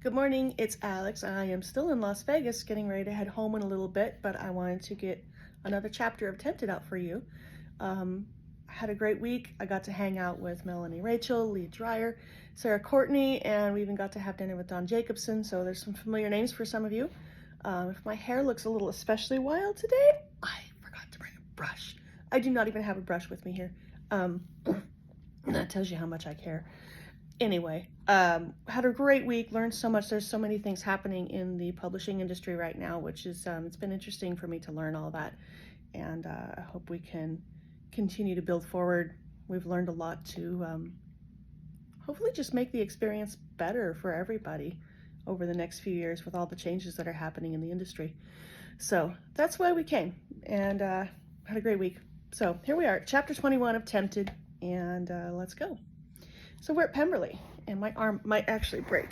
Good morning, it's Alex. I am still in Las Vegas, getting ready to head home in a little bit, but I wanted to get another chapter of Tempted out for you. I had a great week. I got to hang out with Melanie Rachel, Lee Dreyer, Sarah Courtney, and we even got to have dinner with Don Jacobson, so there's some familiar names for some of you. If my hair looks a little especially wild today, I forgot to bring a brush. I do not even have a brush with me here. That tells you how much I care. Anyway, had a great week, learned so much. There's so many things happening in the publishing industry right now, which is, it's been interesting for me to learn all that. And I hope we can continue to build forward. We've learned a lot to hopefully just make the experience better for everybody over the next few years with all the changes that are happening in the industry. So that's why we came, and had a great week. So here we are, chapter 21 of Tempted, and let's go. So we're at Pemberley, and my arm might actually break.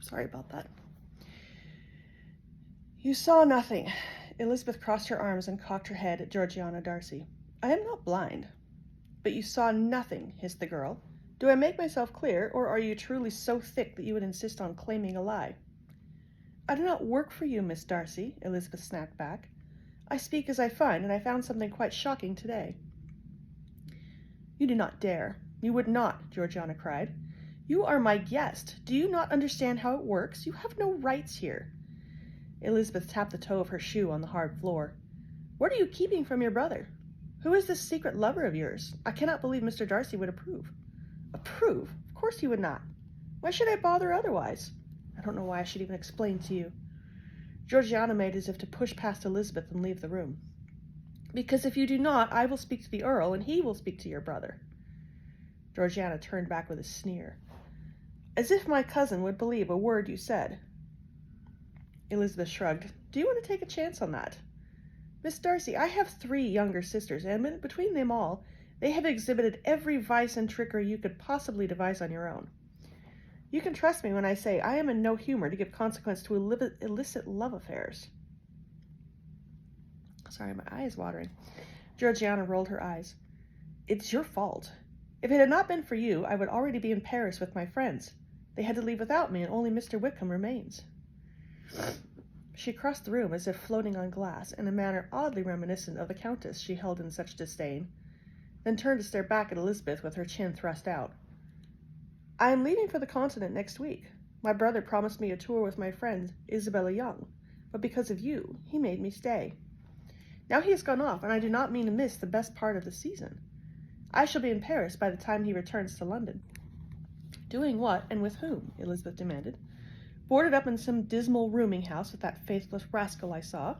Sorry about that. You saw nothing. Elizabeth crossed her arms and cocked her head at Georgiana Darcy. I am not blind. But you saw nothing, hissed the girl. Do I make myself clear, or are you truly so thick that you would insist on claiming a lie? I do not work for you, Miss Darcy, Elizabeth snapped back. I speak as I find, and I found something quite shocking today. You do not dare. You would not, Georgiana cried. You are my guest. Do you not understand how it works? You have no rights here. Elizabeth tapped the toe of her shoe on the hard floor. What are you keeping from your brother? Who is this secret lover of yours? I cannot believe Mr. Darcy would approve. Approve? Of course he would not. Why should I bother otherwise? I don't know why I should even explain to you. Georgiana made as if to push past Elizabeth and leave the room. Because if you do not, I will speak to the Earl, and he will speak to your brother. Georgiana turned back with a sneer. As if my cousin would believe a word you said. Elizabeth shrugged. Do you want to take a chance on that? Miss Darcy, I have 3 younger sisters, and between them all, they have exhibited every vice and trickery you could possibly devise on your own. You can trust me when I say I am in no humor to give consequence to illicit love affairs. Sorry, my eye is watering. Georgiana rolled her eyes. It's your fault. If it had not been for you, I would already be in Paris with my friends. They had to leave without me, and only Mr. Wickham remains. She crossed the room as if floating on glass, in a manner oddly reminiscent of the Countess she held in such disdain, then turned to stare back at Elizabeth with her chin thrust out. I am leaving for the continent next week. My brother promised me a tour with my friend, Isabella Young, but because of you, he made me stay. Now he has gone off, and I do not mean to miss the best part of the season. I shall be in Paris by the time he returns to London. Doing what, and with whom? Elizabeth demanded. Boarded up in some dismal rooming house with that faithless rascal I saw.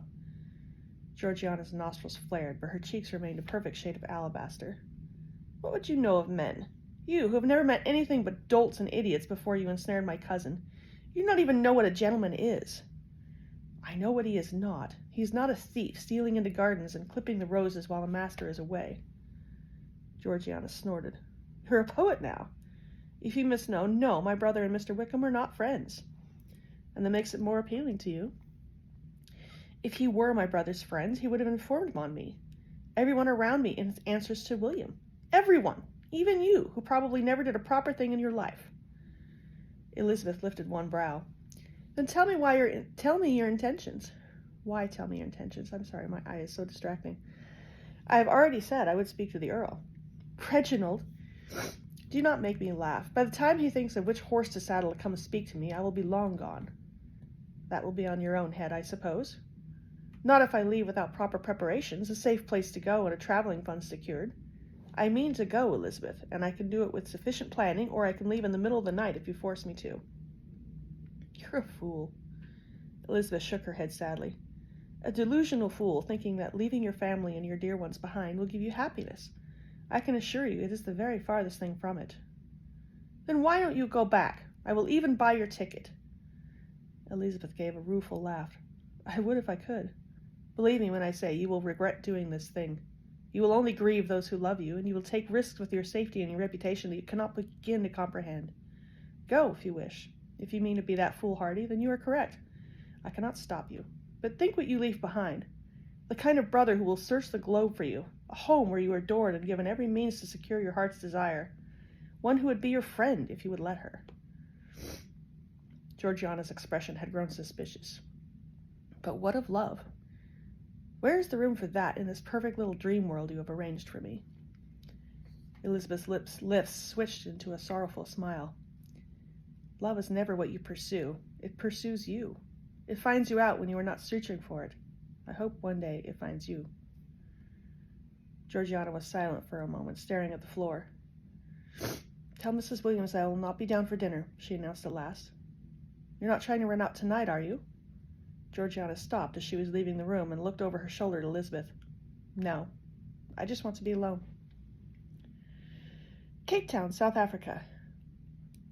Georgiana's nostrils flared, but her cheeks remained a perfect shade of alabaster. What would you know of men? You, who have never met anything but dolts and idiots before you ensnared my cousin. You do not even know what a gentleman is. I know what he is not. He is not a thief, stealing into gardens and clipping the roses while a master is away. Georgiana snorted. You're a poet now. If you must know, no, my brother and Mr. Wickham are not friends. And that makes it more appealing to you. If he were my brother's friend, he would have informed on me. Everyone around me answers to William. Everyone, even you, who probably never did a proper thing in your life. Elizabeth lifted one brow. Then tell me your intentions. Why tell me your intentions? I'm sorry, my eye is so distracting. I have already said I would speak to the Earl. Reginald, do not make me laugh. By the time he thinks of which horse to saddle to come speak to me, I will be long gone. That will be on your own head, I suppose. Not if I leave without proper preparations, a safe place to go, and a traveling fund secured. I mean to go, Elizabeth, and I can do it with sufficient planning, or I can leave in the middle of the night if you force me to. You're a fool. Elizabeth shook her head sadly. A delusional fool, thinking that leaving your family and your dear ones behind will give you happiness. I can assure you it is the very farthest thing from it. Then why don't you go back? I will even buy your ticket. Elizabeth gave a rueful laugh. I would if I could. Believe me when I say you will regret doing this thing. You will only grieve those who love you, and you will take risks with your safety and your reputation that you cannot begin to comprehend. Go, if you wish. If you mean to be that foolhardy, then you are correct. I cannot stop you. But think what you leave behind. The kind of brother who will search the globe for you, a home where you are adored and given every means to secure your heart's desire, one who would be your friend if you would let her. Georgiana's expression had grown suspicious. But what of love? Where is the room for that in this perfect little dream world you have arranged for me? Elizabeth's lips switched into a sorrowful smile. Love is never what you pursue. It pursues you. It finds you out when you are not searching for it. I hope one day it finds you. Georgiana was silent for a moment, staring at the floor. Tell Mrs. Williams I will not be down for dinner, she announced at last. You're not trying to run out tonight, are you? Georgiana stopped as she was leaving the room and looked over her shoulder at Elizabeth. No, I just want to be alone. Cape Town, South Africa.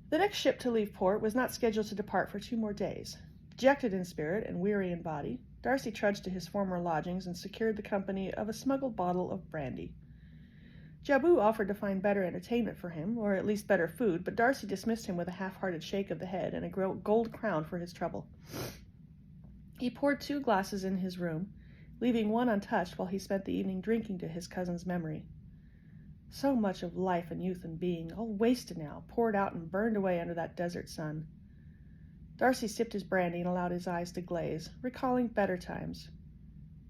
The next ship to leave port was not scheduled to depart for 2 more days. Dejected in spirit and weary in body, Darcy trudged to his former lodgings and secured the company of a smuggled bottle of brandy. Jabu offered to find better entertainment for him, or at least better food, but Darcy dismissed him with a half-hearted shake of the head and a gold crown for his trouble. He poured 2 glasses in his room, leaving one untouched while he spent the evening drinking to his cousin's memory. So much of life and youth and being, all wasted now, poured out and burned away under that desert sun. Darcy sipped his brandy and allowed his eyes to glaze, recalling better times.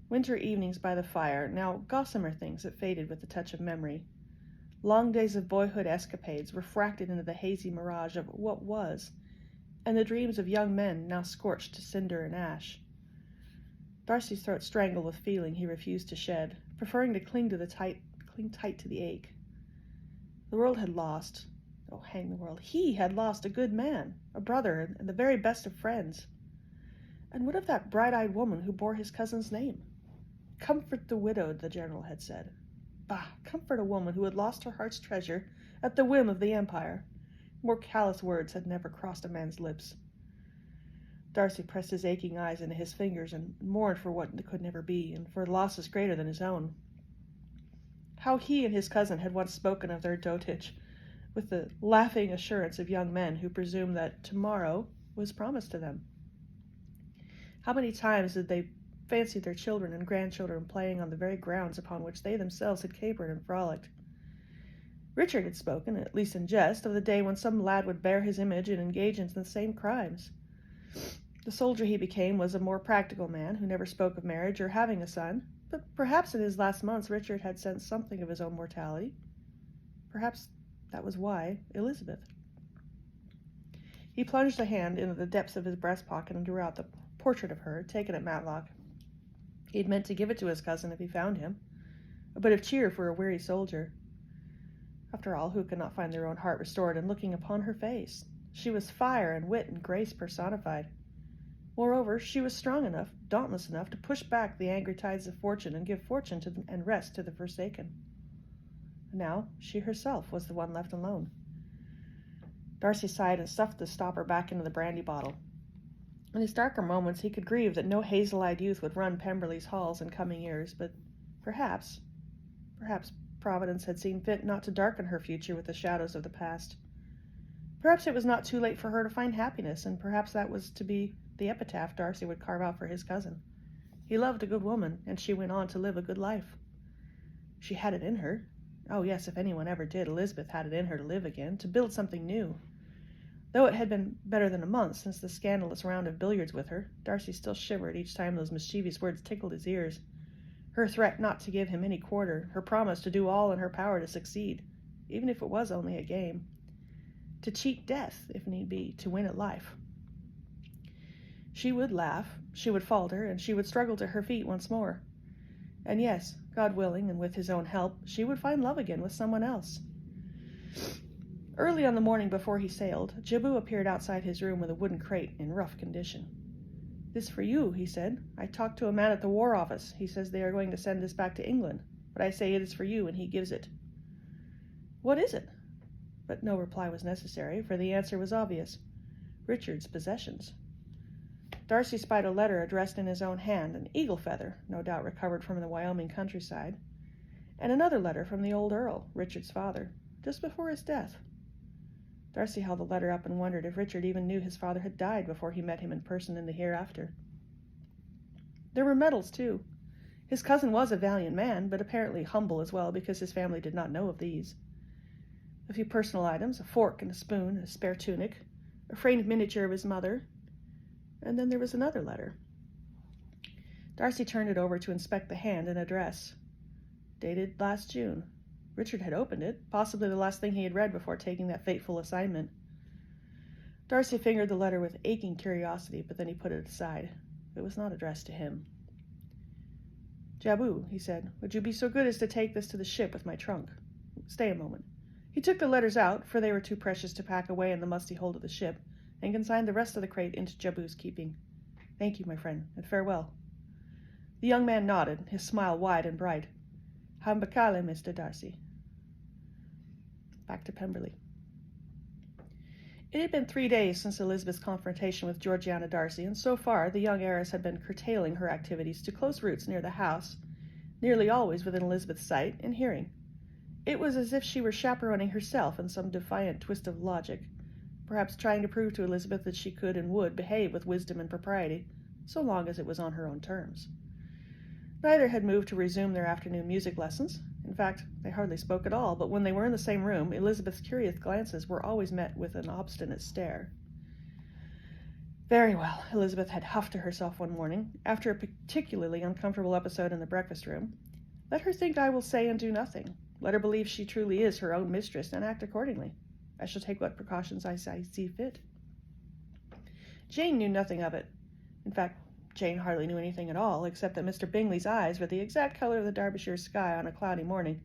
Winter evenings by the fire, now gossamer things that faded with the touch of memory. Long days of boyhood escapades refracted into the hazy mirage of what was, and the dreams of young men now scorched to cinder and ash. Darcy's throat strangled with feeling he refused to shed, preferring to cling tight to the ache. The world had lost, oh hang the world, he had lost a good man, a brother, and the very best of friends. And what of that bright-eyed woman who bore his cousin's name? Comfort the widowed, the general had said. Bah, comfort a woman who had lost her heart's treasure at the whim of the Empire. More callous words had never crossed a man's lips. Darcy pressed his aching eyes into his fingers and mourned for what could never be, and for losses greater than his own. How he and his cousin had once spoken of their dotage, with the laughing assurance of young men who presumed that tomorrow was promised to them. How many times did they fancy their children and grandchildren playing on the very grounds upon which they themselves had capered and frolicked? Richard had spoken, at least in jest, of the day when some lad would bear his image and engage in the same crimes. The soldier he became was a more practical man who never spoke of marriage or having a son, but perhaps in his last months Richard had sensed something of his own mortality. Perhaps that was why Elizabeth. He plunged a hand into the depths of his breast pocket and drew out the portrait of her, taken at Matlock. He had meant to give it to his cousin if he found him, a bit of cheer for a weary soldier. After all, who could not find their own heart restored in looking upon her face? She was fire and wit and grace personified. Moreover, she was strong enough, dauntless enough, to push back the angry tides of fortune and give fortune and rest to the forsaken. Now she herself was the one left alone. Darcy sighed and stuffed the stopper back into the brandy bottle. In his darker moments he could grieve that no hazel-eyed youth would run Pemberley's halls in coming years, but perhaps Providence had seen fit not to darken her future with the shadows of the past. Perhaps it was not too late for her to find happiness, and perhaps that was to be the epitaph Darcy would carve out for his cousin. He loved a good woman, and she went on to live a good life. She had it in her. Oh yes, if anyone ever did, Elizabeth had it in her to live again, to build something new. Though it had been better than a month since the scandalous round of billiards with her, Darcy still shivered each time those mischievous words tickled his ears. Her threat not to give him any quarter, her promise to do all in her power to succeed, even if it was only a game. To cheat death, if need be, to win at life. She would laugh, she would falter, and she would struggle to her feet once more. And yes, God willing, and with his own help, she would find love again with someone else. Early on the morning before he sailed, Jabu appeared outside his room with a wooden crate in rough condition. "This for you," he said. "I talked to a man at the War Office. He says they are going to send this back to England, but I say it is for you, and he gives it." "What is it?" But no reply was necessary, for the answer was obvious. Richard's possessions. Darcy spied a letter addressed in his own hand, an eagle feather, no doubt recovered from the Wyoming countryside, and another letter from the old Earl, Richard's father, just before his death. Darcy held the letter up and wondered if Richard even knew his father had died before he met him in person in the hereafter. There were medals, too. His cousin was a valiant man, but apparently humble as well, because his family did not know of these. A few personal items, a fork and a spoon, a spare tunic, a framed miniature of his mother, And then there was another letter. Darcy turned it over to inspect the hand and address. Dated last June. Richard had opened it, possibly the last thing he had read before taking that fateful assignment. Darcy fingered the letter with aching curiosity, but then he put it aside. It was not addressed to him. Jabu, he said, would you be so good as to take this to the ship with my trunk? Stay a moment. He took the letters out, for they were too precious to pack away in the musty hold of the ship, and consigned the rest of the crate into Jabu's keeping. Thank you, my friend, and farewell. The young man nodded, his smile wide and bright. Hambakale, Mr. Darcy. Back to Pemberley. It had been 3 days since Elizabeth's confrontation with Georgiana Darcy, and so far the young heiress had been curtailing her activities to close roots near the house, nearly always within Elizabeth's sight and hearing. It was as if she were chaperoning herself in some defiant twist of logic, perhaps trying to prove to Elizabeth that she could and would behave with wisdom and propriety, so long as it was on her own terms. Neither had moved to resume their afternoon music lessons. In fact, they hardly spoke at all, but when they were in the same room, Elizabeth's curious glances were always met with an obstinate stare. Very well, Elizabeth had huffed to herself one morning, after a particularly uncomfortable episode in the breakfast room. Let her think I will say and do nothing. Let her believe she truly is her own mistress, and act accordingly. I shall take what precautions I see fit. Jane knew nothing of it. In fact, Jane hardly knew anything at all, except that Mr. Bingley's eyes were the exact color of the Derbyshire sky on a cloudy morning,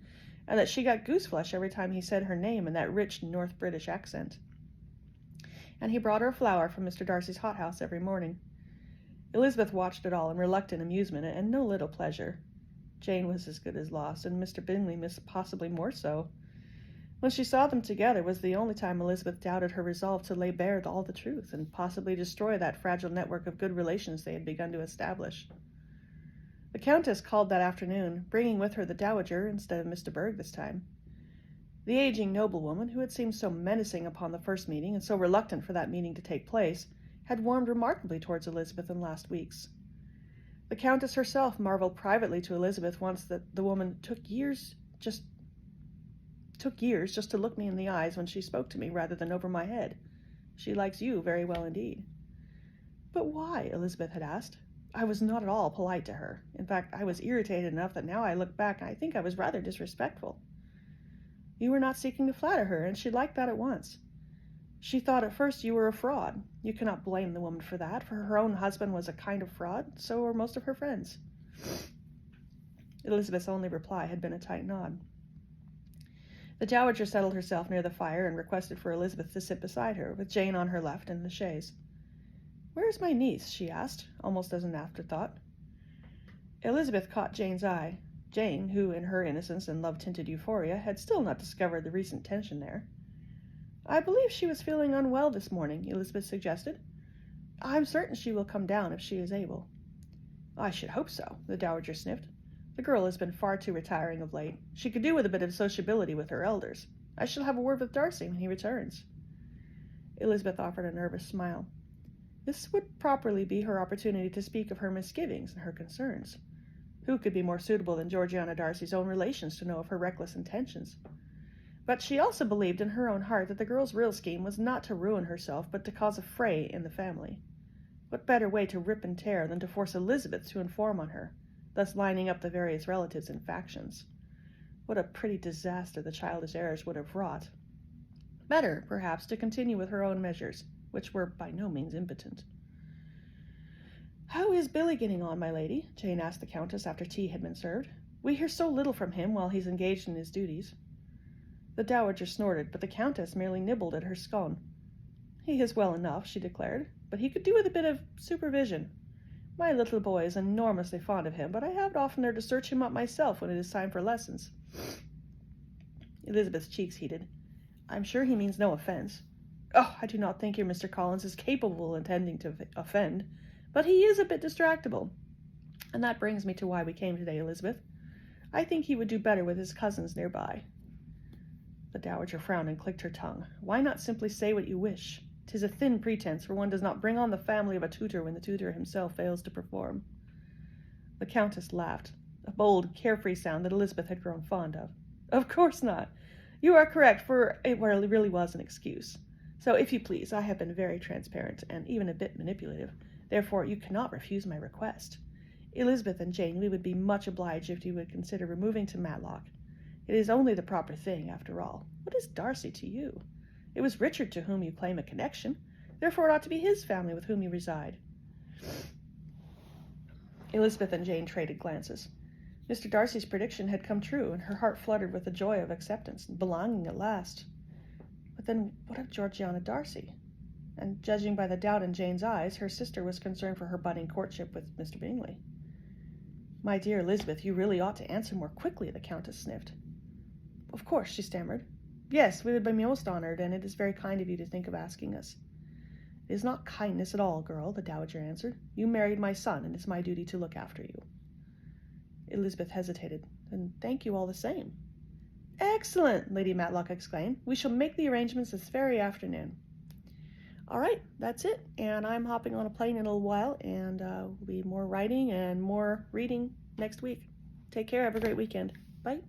and that she got gooseflesh every time he said her name in that rich North British accent. And he brought her a flower from Mr. Darcy's hothouse every morning. Elizabeth watched it all in reluctant amusement and no little pleasure. Jane was as good as lost, and Mr. Bingley possibly more so. When she saw them together was the only time Elizabeth doubted her resolve to lay bare all the truth and possibly destroy that fragile network of good relations they had begun to establish. The Countess called that afternoon, bringing with her the Dowager instead of Miss de Bourgh this time. The aging noblewoman, who had seemed so menacing upon the first meeting and so reluctant for that meeting to take place, had warmed remarkably towards Elizabeth in last weeks. The Countess herself marveled privately to Elizabeth once that the woman took years just to look me in the eyes when she spoke to me rather than over my head. She likes you very well indeed. But why? Elizabeth had asked. I was not at all polite to her. In fact, I was irritated enough that now I look back, I think I was rather disrespectful. You were not seeking to flatter her, and she liked that at once. She thought at first you were a fraud. You cannot blame the woman for that, for her own husband was a kind of fraud, so were most of her friends. Elizabeth's only reply had been a tight nod. The Dowager settled herself near the fire and requested for Elizabeth to sit beside her, with Jane on her left in the chaise. "Where is my niece?" she asked, almost as an afterthought. Elizabeth caught Jane's eye. Jane, who, in her innocence and love-tinted euphoria, had still not discovered the recent tension there. "I believe she was feeling unwell this morning," Elizabeth suggested. "I'm certain she will come down if she is able." "I should hope so," the Dowager sniffed. "The girl has been far too retiring of late. She could do with a bit of sociability with her elders. I shall have a word with Darcy when he returns." Elizabeth offered a nervous smile. This would properly be her opportunity to speak of her misgivings and her concerns. Who could be more suitable than Georgiana Darcy's own relations to know of her reckless intentions? But she also believed in her own heart that the girl's real scheme was not to ruin herself, but to cause a fray in the family. What better way to rip and tear than to force Elizabeth to inform on her, thus lining up the various relatives and factions? What a pretty disaster the childish heirs would have wrought. Better, perhaps, to continue with her own measures, which were by no means impotent. "How is Billy getting on, my lady?" Jane asked the Countess after tea had been served. "We hear so little from him while he's engaged in his duties." The Dowager snorted, but the Countess merely nibbled at her scone. "He is well enough," she declared, "but he could do with a bit of supervision. My little boy is enormously fond of him, but I have oftener to search him up myself when it is time for lessons." Elizabeth's cheeks heated. "I'm sure he means no offense." "Oh, I do not think your Mr. Collins is capable of intending to offend, but he is a bit distractible. And that brings me to why we came today, Elizabeth. I think he would do better with his cousins nearby." The Dowager frowned and clicked her tongue. "Why not simply say what you wish? 'Tis a thin pretense, for one does not bring on the family of a tutor when the tutor himself fails to perform." The Countess laughed, a bold, carefree sound that Elizabeth had grown fond of. "Of course not. You are correct, for it really was an excuse. So, if you please, I have been very transparent and even a bit manipulative. Therefore, you cannot refuse my request. Elizabeth and Jane, we would be much obliged if you would consider removing to Matlock. It is only the proper thing, after all. What is Darcy to you? It was Richard to whom you claim a connection. Therefore, it ought to be his family with whom you reside. Elizabeth and Jane traded glances. Mr. Darcy's prediction had come true, and her heart fluttered with the joy of acceptance and belonging at last. But then, what of Georgiana Darcy? And judging by the doubt in Jane's eyes, her sister was concerned for her budding courtship with Mr. Bingley. "My dear Elizabeth, you really ought to answer more quickly," the Countess sniffed. "Of course," she stammered. "Yes, we would be most honored, and it is very kind of you to think of asking us." "It is not kindness at all, girl," the Dowager answered. "You married my son, and it's my duty to look after you." Elizabeth hesitated. "Then thank you all the same." "Excellent!" Lady Matlock exclaimed. "We shall make the arrangements this very afternoon." "All right, that's it, and I'm hopping on a plane in a little while, and will be more writing and more reading next week. Take care. Have a great weekend. Bye.